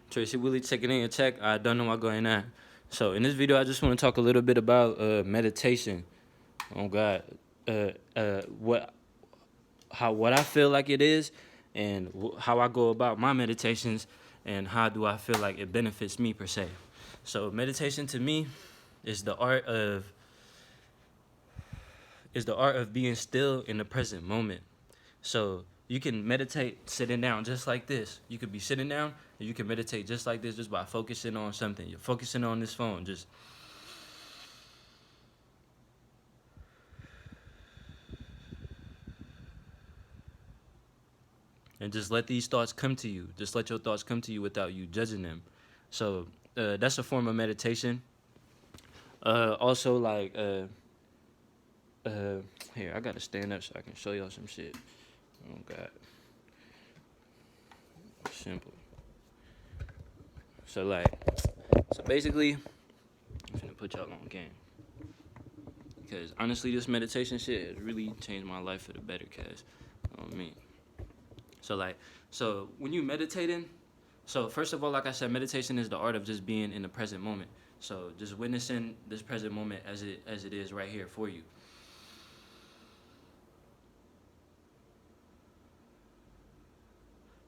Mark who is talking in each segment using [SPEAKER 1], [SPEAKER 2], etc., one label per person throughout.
[SPEAKER 1] Tracy Willie checking in your check. I don't know what's going on. So in this video, I just want to talk a little bit about meditation. Oh God, what what I feel like it is, and how I go about my meditations, and how do I feel like it benefits me per se. So meditation to me is the art of being still in the present moment. So you can meditate sitting down just like this. You could be sitting down and you can meditate just like this, just by focusing on something. You're focusing on this phone, just and just let these thoughts come to you. Just let your thoughts come to you without you judging them. So that's a form of meditation. Also, like, here, I gotta stand up so I can show y'all some shit. Oh God, simple. So like, so basically, I'm finna put y'all on game. Because honestly, this meditation shit has really changed my life for the better. Cause, I mean, so when you meditating, so first of all, like I said, meditation is the art of just being in the present moment. So just witnessing this present moment as it is right here for you.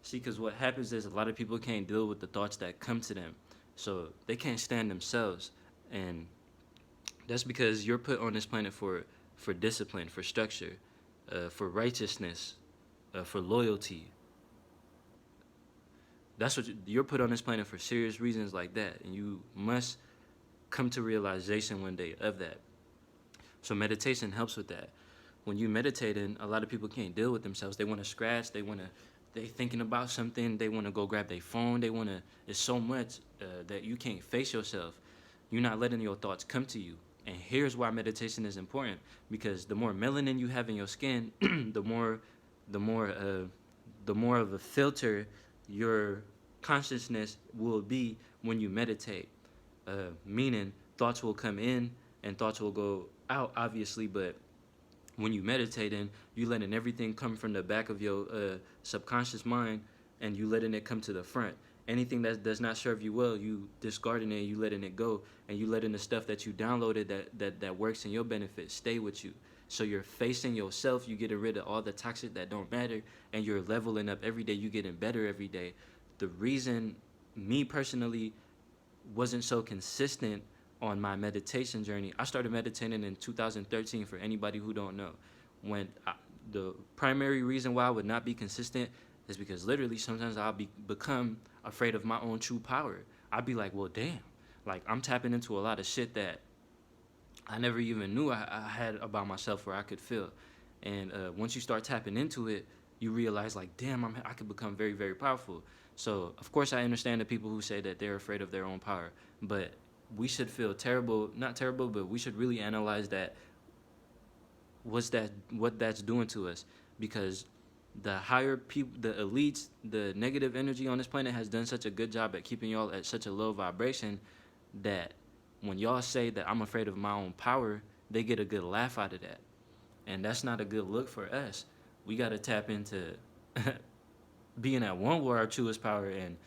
[SPEAKER 1] See, because what happens is a lot of people can't deal with the thoughts that come to them, so they can't stand themselves, and that's because you're put on this planet for discipline, for structure, for righteousness, for loyalty. That's what you're put on this planet for, serious reasons like that, and you must come to realization one day of that. So meditation helps with that. When you meditating, a lot of people can't deal with themselves. They want to scratch. They thinking about something. They want to go grab their phone. They want to. It's so much that you can't face yourself. You're not letting your thoughts come to you. And here's why meditation is important, because the more melanin you have in your skin, the more, the more, the more of a filter your consciousness will be when you meditate. Meaning thoughts will come in and thoughts will go out, obviously, but when you meditating, you letting everything come from the back of your subconscious mind, and you letting it come to the front. Anything that does not serve you well, you discarding it, you letting it go, and you letting the stuff that you downloaded that works in your benefit stay with you. So you're facing yourself, you getting rid of all the toxic that don't matter, and you're leveling up every day, you getting better every day. The reason me personally wasn't so consistent on my meditation journey, I started meditating in 2013, for anybody who don't know. The primary reason why I would not be consistent is because literally sometimes become afraid of my own true power. I'd be like, well, damn, like I'm tapping into a lot of shit that I never even knew I had about myself, where I could feel. And once you start tapping into it, you realize like, damn, I could become very, very powerful. So of course I understand the people who say that they're afraid of their own power, but we should feel terrible, not terrible, but we should really analyze that, what that's doing to us, because the higher people, the elites, the negative energy on this planet has done such a good job at keeping y'all at such a low vibration that when y'all say that I'm afraid of my own power, they get a good laugh out of that. And that's not a good look for us. We got to tap into being at one with our truest power and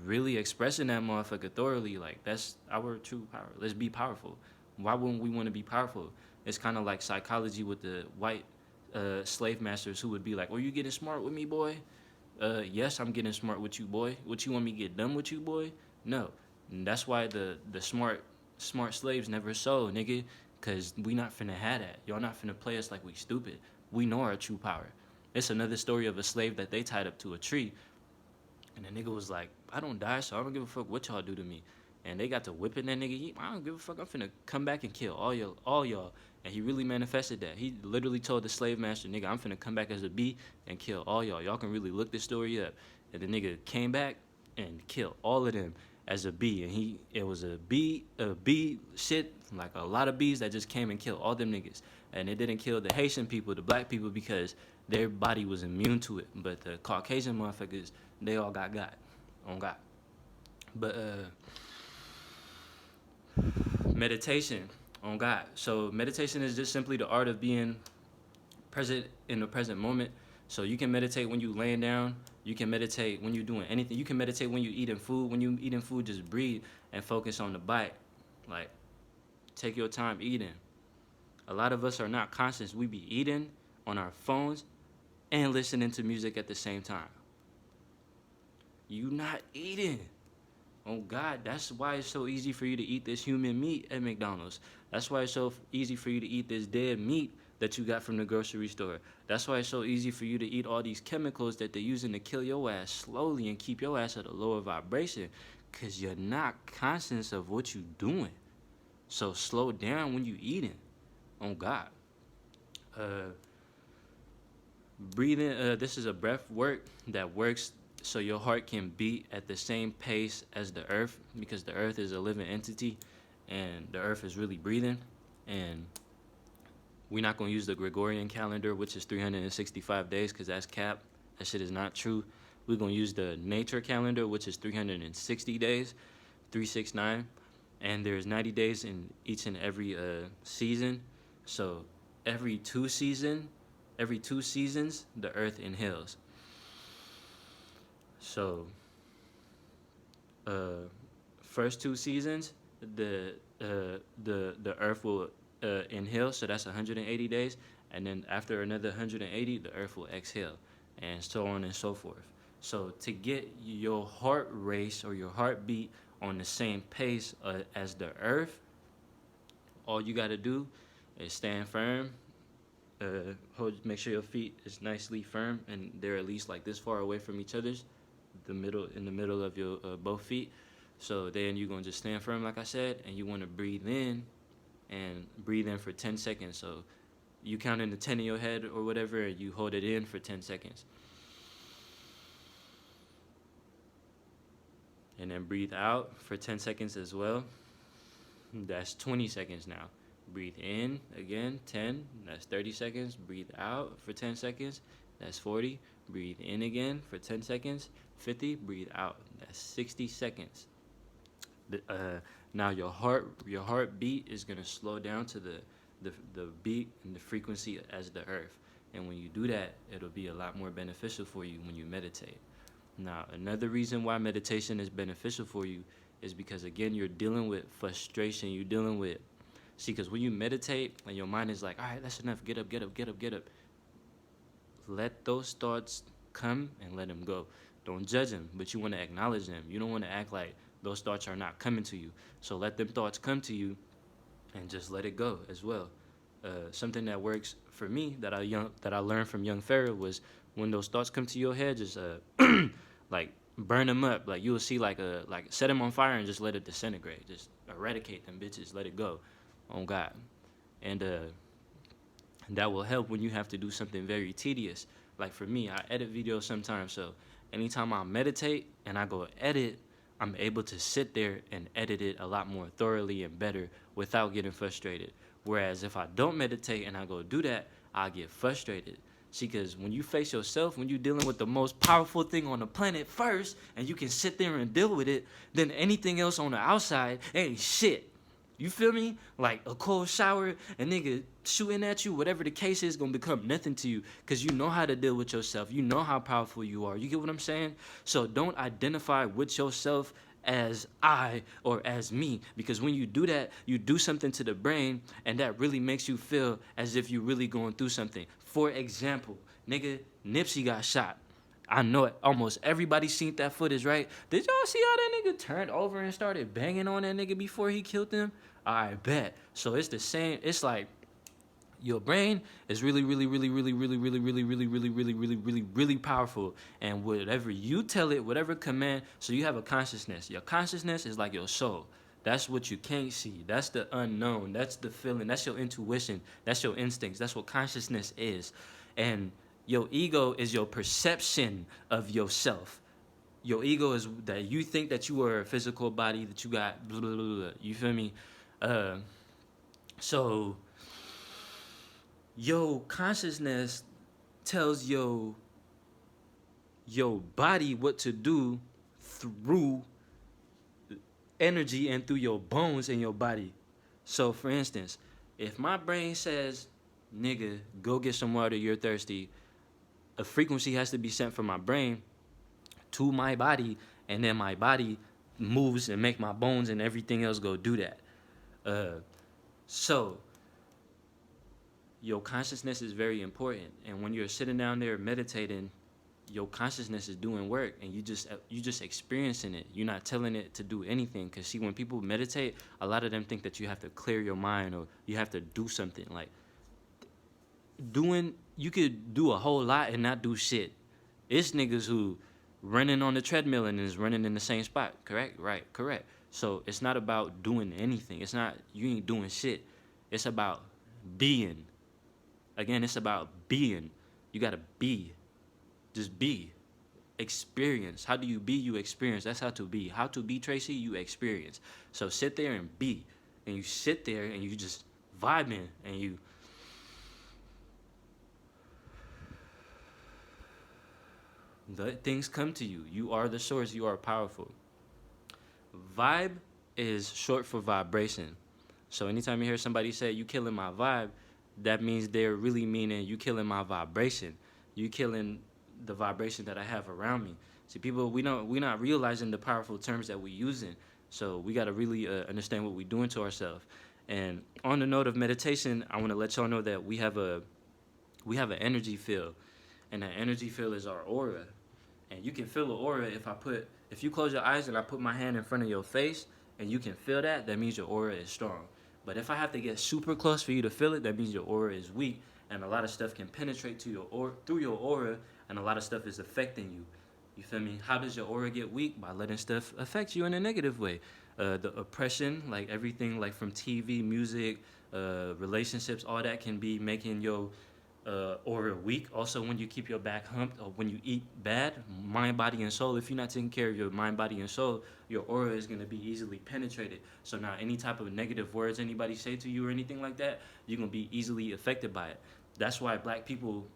[SPEAKER 1] really expressing that motherfucker thoroughly. Like, that's our true power. Let's be powerful. Why wouldn't we want to be powerful? It's kind of like psychology with the white slave masters who would be like, "Oh, you getting smart with me, boy?" Yes, I'm getting smart with you, boy. What, you want me to get done with you, boy? No. And that's why the smart slaves never sold, nigga. Cause we not finna have that. Y'all not finna play us like we stupid. We know our true power. It's another story of a slave that they tied up to a tree, and the nigga was like, "I don't die, so I don't give a fuck what y'all do to me." And they got to whipping that nigga. I don't give a fuck. I'm finna come back and kill all y'all. And he really manifested that. He literally told the slave master, "Nigga, I'm finna come back as a bee and kill all y'all. Y'all can really look this story up." And the nigga came back and killed all of them as a bee. And it was a bee shit, like a lot of bees that just came and killed all them niggas. And it didn't kill the Haitian people, the black people, because their body was immune to it. But the Caucasian motherfuckers, they all got on God. But meditation on God. So meditation is just simply the art of being present in the present moment. So you can meditate when you laying down. You can meditate when you're doing anything. You can meditate when you eating food. When you eating food, just breathe and focus on the bite. Like, take your time eating. A lot of us are not conscious. We be eating on our phones and listening to music at the same time. You not eating. Oh God, that's why it's so easy for you to eat this human meat at McDonald's. That's why it's so easy for you to eat this dead meat that you got from the grocery store. That's why it's so easy for you to eat all these chemicals that they're using to kill your ass slowly and keep your ass at a lower vibration, because you're not conscious of what you're doing. So slow down when you eating. Oh God. Breathing, this is a breath work that works so your heart can beat at the same pace as the earth, because the earth is a living entity and the earth is really breathing. And we're not going to use the Gregorian calendar, which is 365 days, because that's cap. That shit is not true. We're going to use the nature calendar, which is 360 days, 369. And there's 90 days in each and every season. So every two seasons, the earth inhales. So first two seasons, the earth will inhale, so that's 180 days, and then after another 180, the earth will exhale, and so on and so forth. So to get your heart race or your heartbeat on the same pace as the earth, all you got to do is stand firm. Make sure your feet is nicely firm and they're at least like this far away from each other's, in the middle of your both feet. So then you're gonna just stand firm, like I said, and you want to breathe in for 10 seconds. So you count in the 10 in your head or whatever, and you hold it in for 10 seconds. And then breathe out for 10 seconds as well. That's 20 seconds now. Breathe in again, 10, that's 30 seconds. Breathe out for 10 seconds, that's 40. Breathe in again for 10 seconds, 50. Breathe out, that's 60 seconds. Now your heartbeat is gonna slow down to the beat and the frequency as the earth. And when you do that, it'll be a lot more beneficial for you when you meditate. Now, another reason why meditation is beneficial for you is because, again, you're dealing with frustration. You're dealing with, because when you meditate and your mind is like, all right, that's enough, get up, get up, get up, get up. Let those thoughts come and let them go. Don't judge them, but you want to acknowledge them. You don't want to act like those thoughts are not coming to you. So let them thoughts come to you and just let it go as well. Something that works for me that I learned from young Pharaoh was, when those thoughts come to your head, just like burn them up. Like you'll see like set them on fire and just let it disintegrate. Just eradicate them bitches. Let it go. On God. And that will help when you have to do something very tedious. Like for me, I edit videos sometimes, so anytime I meditate and I go edit, I'm able to sit there and edit it a lot more thoroughly and better without getting frustrated. Whereas if I don't meditate and I go do that, I get frustrated. See, because when you face yourself, when you're dealing with the most powerful thing on the planet first, and you can sit there and deal with it, then anything else on the outside ain't shit. You feel me? Like a cold shower, a nigga shooting at you, whatever the case is, gonna become nothing to you, because you know how to deal with yourself. You know how powerful you are. You get what I'm saying? So don't identify with yourself as I or as me, because when you do that, you do something to the brain, and that really makes you feel as if you're really going through something. For example, nigga, Nipsey got shot. I know it. Almost everybody seen that footage, right? Did y'all see how that nigga turned over and started banging on that nigga before he killed him? I bet. So it's the same. It's like your brain is really, really, really, really, really, really, really, really, really, really, really, really, really powerful. And whatever you tell it, whatever command, so you have a consciousness. Your consciousness is like your soul. That's what you can't see. That's the unknown. That's the feeling. That's your intuition. That's your instincts. That's what consciousness is. And your ego is your perception of yourself. Your ego is that you think that you are a physical body, that you got blah, blah, blah, blah. You feel me? So your consciousness tells your body what to do through energy and through your bones in your body. So for instance, if my brain says, nigga, go get some water, you're thirsty, a frequency has to be sent from my brain to my body, and then my body moves and make my bones and everything else go do that. So your consciousness is very important, and when you're sitting down there meditating, your consciousness is doing work, and you just experiencing it. You're not telling it to do anything. Because see, when people meditate, a lot of them think that you have to clear your mind or you have to do something. Like you could do a whole lot and not do shit. It's niggas who running on the treadmill and is running in the same spot. Correct? Right, correct. So it's not about doing anything. It's not, you ain't doing shit. It's about being. Again, it's about being. You gotta be. Just be. Experience. How do you be? You experience. That's how to be. How to be, Tracy? You experience. So sit there and be. And you sit there and you just vibing and you let things come to you. You are the source. You are powerful. Vibe is short for vibration. So anytime you hear somebody say, you killing my vibe, that means they're really meaning you killing my vibration. You killing the vibration that I have around me. See, people, we're not realizing the powerful terms that we're using. So we got to really understand what we're doing to ourselves. And on the note of meditation, I want to let y'all know that we have an energy field, and that energy field is our aura. And you can feel the aura if you close your eyes and I put my hand in front of your face and you can feel that, that means your aura is strong. But if I have to get super close for you to feel it, that means your aura is weak, and a lot of stuff can penetrate to your aura, through your aura, and a lot of stuff is affecting you. You feel me? How does your aura get weak? By letting stuff affect you in a negative way. The oppression, like everything, like from TV, music, relationships, all that can be making your aura weak. Also, when you keep your back humped or when you eat bad, mind, body, and soul, if you're not taking care of your mind, body, and soul, your aura is going to be easily penetrated. So now any type of negative words anybody say to you or anything like that, you're going to be easily affected by it. That's why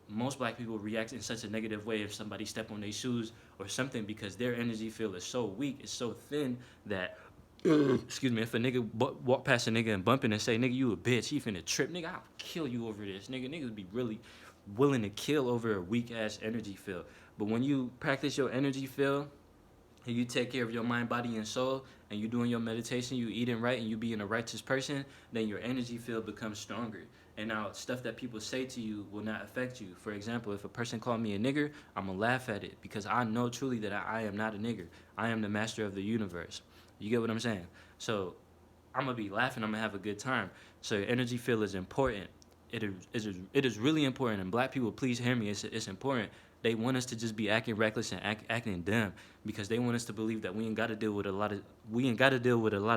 [SPEAKER 1] most black people react in such a negative way if somebody step on their shoes or something, because their energy field is so weak, it's so thin that, excuse me, if a nigga walk past a nigga and bump in and say, nigga, you a bitch, he finna trip, nigga, I'll kill you over this, niggas be really willing to kill over a weak ass energy field. But when you practice your energy field and you take care of your mind, body, and soul, and you doing your meditation, you eating right, and you being a righteous person, then your energy field becomes stronger. And now stuff that people say to you will not affect you. For example, if a person called me a nigger, I'm going to laugh at it because I know truly that I am not a nigger. I am the master of the universe. You get what I'm saying? So I'm going to be laughing. I'm going to have a good time. So your energy field is important. It is really important. And black people, please hear me. It's important. They want us to just be acting reckless and acting dumb because they want us to believe that we ain't got to deal with a lot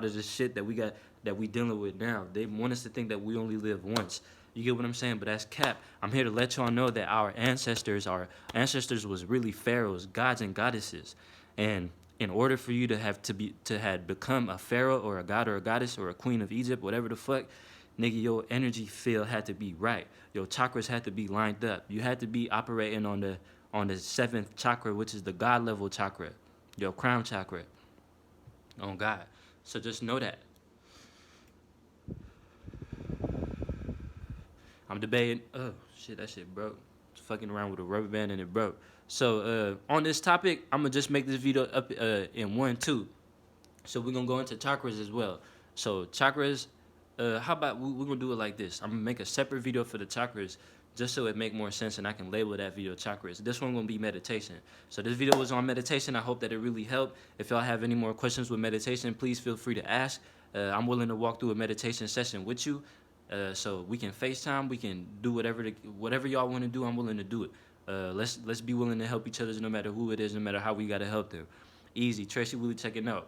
[SPEAKER 1] of this shit that we dealing with now. They want us to think that we only live once. You get what I'm saying? But that's cap. I'm here to let y'all know that our ancestors was really pharaohs, gods and goddesses. And in order for you to have become a pharaoh or a god or a goddess or a queen of Egypt, whatever the fuck, nigga, your energy field had to be right. Your chakras had to be lined up. You had to be operating on the 7th chakra, which is the God level chakra, your crown chakra. On God. So just know that. I'm debating. Oh shit, that shit broke. Fucking around with a rubber band and it broke. So on this topic, I'm gonna just make this video up in 1, 2. So we're gonna go into chakras as well. So chakras. How about we're gonna do it like this? I'm gonna make a separate video for the chakras just so it make more sense and I can label that video chakras. This one gonna be meditation. So this video was on meditation. I hope that it really helped. If y'all have any more questions with meditation, please feel free to ask. I'm willing to walk through a meditation session with you. So we can FaceTime, we can do whatever y'all want to do. I'm willing to do it. Let's be willing to help each other no matter who it is, no matter how we gotta help them. Easy. Tracy, Willie checking out.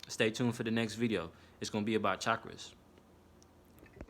[SPEAKER 1] Stay tuned for the next video. It's gonna be about chakras.